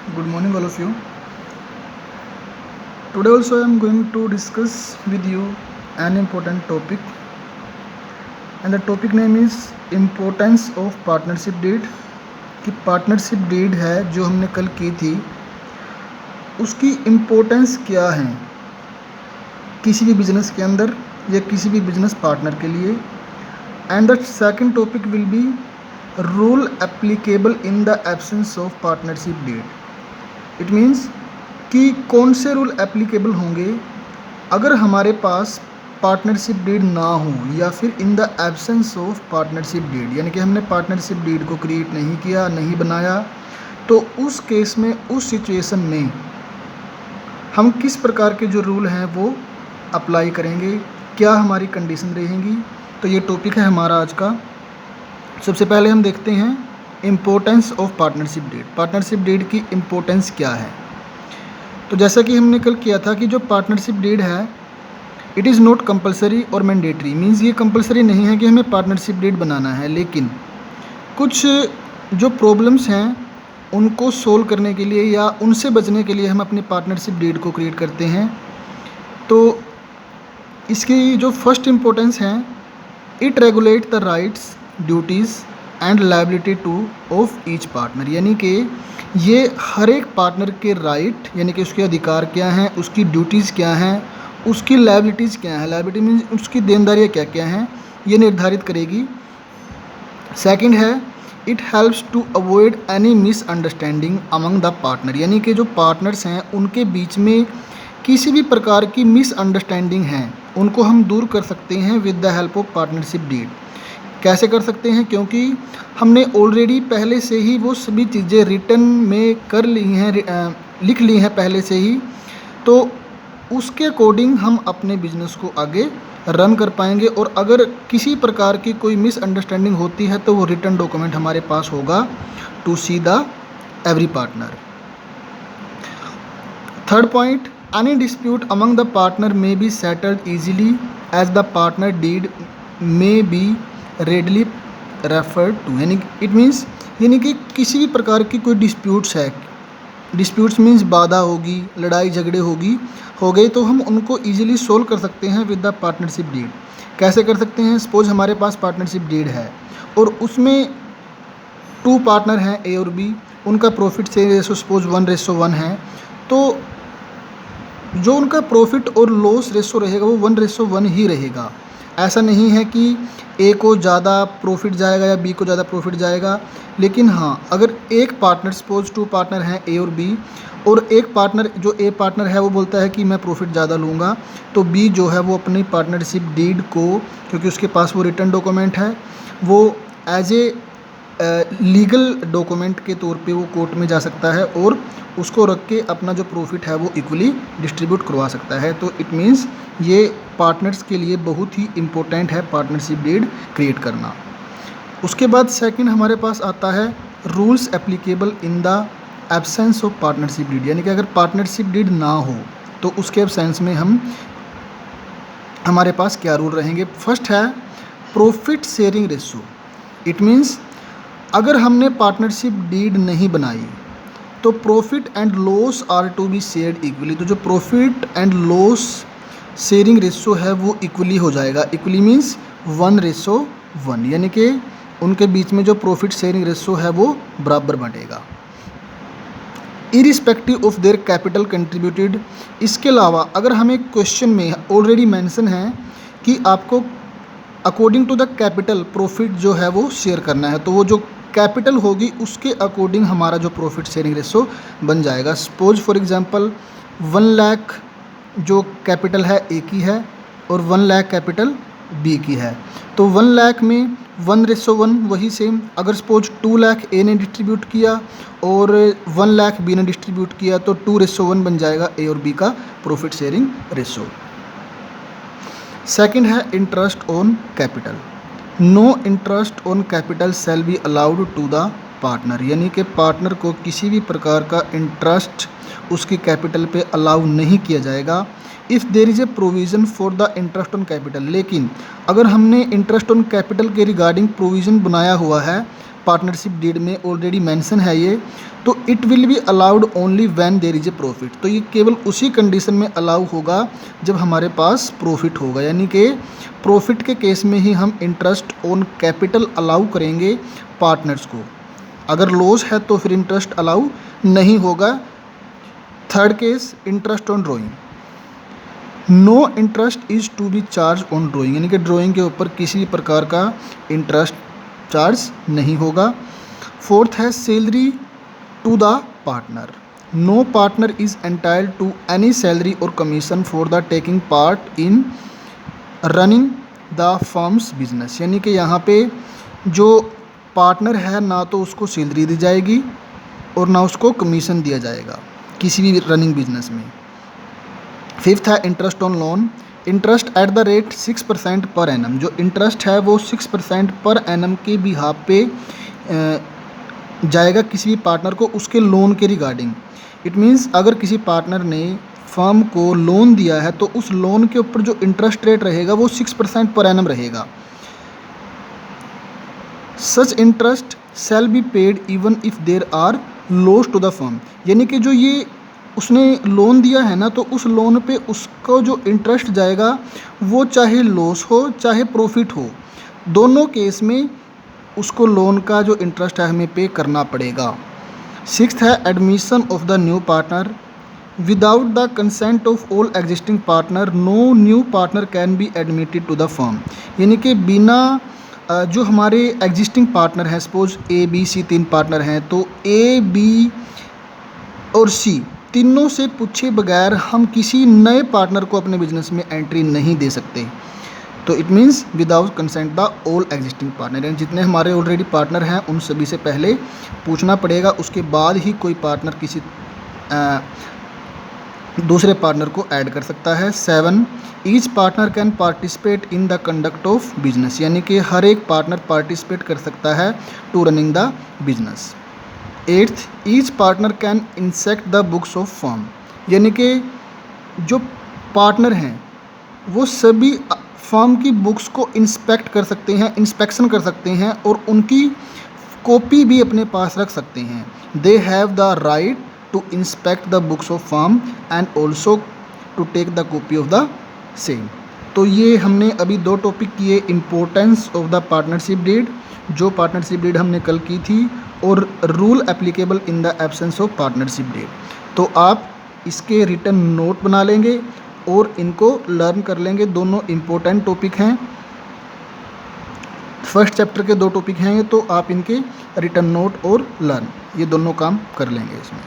Good morning, all of you. Today also I am going to discuss with you an important topic, and the topic name is importance of partnership deed. कि partnership deed है जो हमने कल की थी, उसकी importance क्या है किसी भी बिजनेस के अंदर या किसी भी बिजनेस पार्टनर के लिए. And the second topic will be rule applicable in the absence of partnership deed. It means कि कौन से रूल एप्लीकेबल होंगे अगर हमारे पास पार्टनरशिप डीड ना हो या फिर in the absence of partnership deed, यानी कि हमने पार्टनरशिप डीड को क्रिएट नहीं किया, नहीं बनाया, तो उस केस में, उस सिचुएशन में हम किस प्रकार के जो रूल हैं वो अप्लाई करेंगे, क्या हमारी कंडीशन रहेंगी. तो ये टॉपिक है हमारा आज का. सबसे पहले हम देखते हैं importance of partnership deed. Partnership deed की इम्पोर्टेंस क्या है. तो जैसा कि हमने कल किया था कि जो पार्टनरशिप डीड है इट इज़ नॉट कंपलसरी और मैंडेटरी. मीन्स ये कंपलसरी नहीं है कि हमें पार्टनरशिप डीड बनाना है, लेकिन कुछ जो प्रॉब्लम्स हैं उनको सोल्व करने के लिए या उनसे बचने के लिए हम अपनी पार्टनरशिप डीड को क्रिएट करते हैं. तो इसकी जो फर्स्ट इम्पोर्टेंस है, it regulate the rights, duties and liability two of each partner. यानी कि ये हर एक पार्टनर के राइट, यानी कि उसके अधिकार क्या हैं, उसकी ड्यूटीज़ क्या हैं, उसकी लायबिलिटीज़ क्या हैं. लायबिलिटी मीन्स उसकी देनदारियाँ क्या क्या हैं, ये निर्धारित करेगी. सेकंड है, it helps to avoid any misunderstanding among the partner. यानी कि जो पार्टनर्स हैं उनके बीच में किसी भी प्रकार की मिसअंडरस्टैंडिंग हैं उनको हम दूर कर सकते हैं with the help of partnership deed. कैसे कर सकते हैं, क्योंकि हमने ऑलरेडी पहले से ही वो सभी चीज़ें रिटन में कर ली हैं, लिख ली हैं पहले से ही. तो उसके अकॉर्डिंग हम अपने बिजनेस को आगे रन कर पाएंगे. और अगर किसी प्रकार की कोई मिसअंडरस्टैंडिंग होती है तो वो रिटन डॉक्यूमेंट हमारे पास होगा to see the every partner. Third point, any dispute among the partner may be settled easily as the partner deed may be readily referred to. यानी इट मीन्स यानी कि किसी भी प्रकार की कोई डिस्प्यूट्स है, डिस्प्यूट्स मीन्स बाधा होगी, लड़ाई झगड़े हो गए तो हम उनको ईजिली सोल्व कर सकते हैं विद द पार्टनरशिप डीड. कैसे कर सकते हैं. सपोज हमारे पास पार्टनरशिप डीड है और उसमें 2 पार्टनर हैं ए और बी, उनका प्रॉफिट से रेशो सपोज 1:1 है. तो जो उनका प्रॉफिट और लॉस रेशो रहेगा वो 1:1 ही रहेगा. ऐसा नहीं है कि ए को ज़्यादा प्रॉफिट जाएगा या बी को ज़्यादा प्रॉफिट जाएगा. लेकिन हाँ, अगर एक पार्टनर, सपोज 2 पार्टनर हैं ए और बी, और एक पार्टनर जो ए पार्टनर है वो बोलता है कि मैं प्रॉफिट ज़्यादा लूँगा, तो बी जो है वो अपनी पार्टनरशिप डीड को, क्योंकि उसके पास वो रिटर्न डॉक्यूमेंट है, वो एज ए लीगल डॉक्यूमेंट के तौर पे वो कोर्ट में जा सकता है और उसको रख के अपना जो प्रॉफिट है वो इक्वली डिस्ट्रीब्यूट करवा सकता है. तो इट मीन्स ये पार्टनर्स के लिए बहुत ही इम्पोर्टेंट है पार्टनरशिप डीड क्रिएट करना. उसके बाद सेकंड हमारे पास आता है rules applicable in the absence of partnership deed. यानी कि अगर पार्टनरशिप डीड ना हो तो उसके एब्सेंस में हमारे पास क्या रूल रहेंगे. फर्स्ट है profit sharing ratio. It means अगर हमने पार्टनरशिप डीड नहीं बनाई तो profit and loss are to be shared equally. तो जो profit and loss sharing ratio है वो इक्वली हो जाएगा. इक्वली मीन्स 1:1, यानी कि उनके बीच में जो प्रॉफिट शेयरिंग रेशो है वो बराबर बनेगा irrespective of their capital contributed. इसके अलावा अगर हमें क्वेश्चन में ऑलरेडी मेंशन है कि आपको according to the capital profit जो है वो शेयर करना है, तो वो जो कैपिटल होगी उसके अकॉर्डिंग हमारा जो प्रॉफिट शेयरिंग रेशो बन जाएगा. सपोज फॉर एग्जांपल 1 लाख जो कैपिटल है ए की है और 1 लाख कैपिटल बी की है, तो 1 लाख में 1:1 वही सेम. अगर सपोज 2 लाख ए ने डिस्ट्रीब्यूट किया और 1 लाख बी ने डिस्ट्रीब्यूट किया तो 2:1 बन जाएगा ए और बी का प्रॉफिट शेयरिंग रेशो. सेकंड है interest on capital. No interest on capital shall be allowed to the partner. यानी कि पार्टनर को किसी भी प्रकार का इंटरेस्ट उसकी कैपिटल पे अलाउ नहीं किया जाएगा if there is a provision for the interest on capital. लेकिन अगर हमने इंटरेस्ट ऑन कैपिटल के रिगार्डिंग प्रोविज़न बनाया हुआ है पार्टनरशिप डीड में ऑलरेडी मेंशन है ये, तो it will be allowed only when there is a profit. तो ये केवल उसी कंडीशन में अलाउ होगा जब हमारे पास प्रॉफिट होगा, यानी कि प्रॉफिट के केस में ही हम इंटरेस्ट ऑन कैपिटल अलाउ करेंगे पार्टनर्स को। अगर लॉस है तो फिर इंटरेस्ट अलाउ नहीं होगा। Third case, interest on drawing. No interest is to be charge on drawing, यानी कि ड्राइंग के ऊपर किसी प्रकार का इंटरेस्ट चार्ज नहीं होगा। फोर्थ है salary to the partner. No partner is entitled to any salary और commission for the taking part in running the firm's business, यानी कि यहाँ पे जो पार्टनर है ना तो उसको सैलरी दी जाएगी और ना उसको कमीशन दिया जाएगा किसी भी रनिंग बिजनेस में। फिफ्थ है interest on loan. Interest at the rate 6% per annum. जो इंटरेस्ट है वो 6% पर एनम के बिहाफ पे जाएगा किसी भी पार्टनर को उसके लोन के रिगार्डिंग। इट मीन्स अगर किसी पार्टनर ने फर्म को लोन दिया है तो उस लोन के ऊपर जो इंटरेस्ट रेट रहेगा वो 6% पर एनम रहेगा। Such interest shall be paid even if there are loss to the firm, यानी कि जो ये उसने लोन दिया है ना तो उस लोन पे उसको जो इंटरेस्ट जाएगा वो चाहे लॉस हो चाहे प्रॉफिट हो, दोनों केस में उसको लोन का जो इंटरेस्ट है हमें पे करना पड़ेगा। सिक्स्थ है admission of the new partner. Without the consent of all existing partner no new partner can be admitted to the firm, यानी कि बिना जो हमारे एग्जिस्टिंग पार्टनर हैं, suppose A B C 3 partner हैं, तो ए बी और सी तीनों से पूछे बगैर हम किसी नए पार्टनर को अपने बिजनेस में एंट्री नहीं दे सकते। तो it means without consent the all existing partner, यानी जितने हमारे ऑलरेडी पार्टनर हैं उन सभी से पहले पूछना पड़ेगा, उसके बाद ही कोई पार्टनर किसी दूसरे पार्टनर को ऐड कर सकता है। 7 each partner can participate in the conduct of business, यानी कि हर एक पार्टनर पार्टिसिपेट कर सकता है to running the business. 8th each partner can inspect the books of firm, यानी कि जो पार्टनर हैं वो सभी फर्म की बुक्स को इंस्पेक्ट कर सकते हैं, इंस्पेक्शन कर सकते हैं और उनकी कॉपी भी अपने पास रख सकते हैं। They have the right to inspect the books of firm and also to take the copy of the same. तो ये हमने अभी 2 टॉपिक किए, importance of the partnership deed जो पार्टनरशिप डीड हमने कल की थी, और rule applicable in the absence of partnership deed. तो आप इसके रिटन नोट बना लेंगे और इनको लर्न कर लेंगे। दोनों इम्पोर्टेंट टॉपिक हैं, फर्स्ट चैप्टर के 2 टॉपिक हैं ये, तो आप इनके रिटन नोट और लर्न ये दोनों काम कर लेंगे इसमें।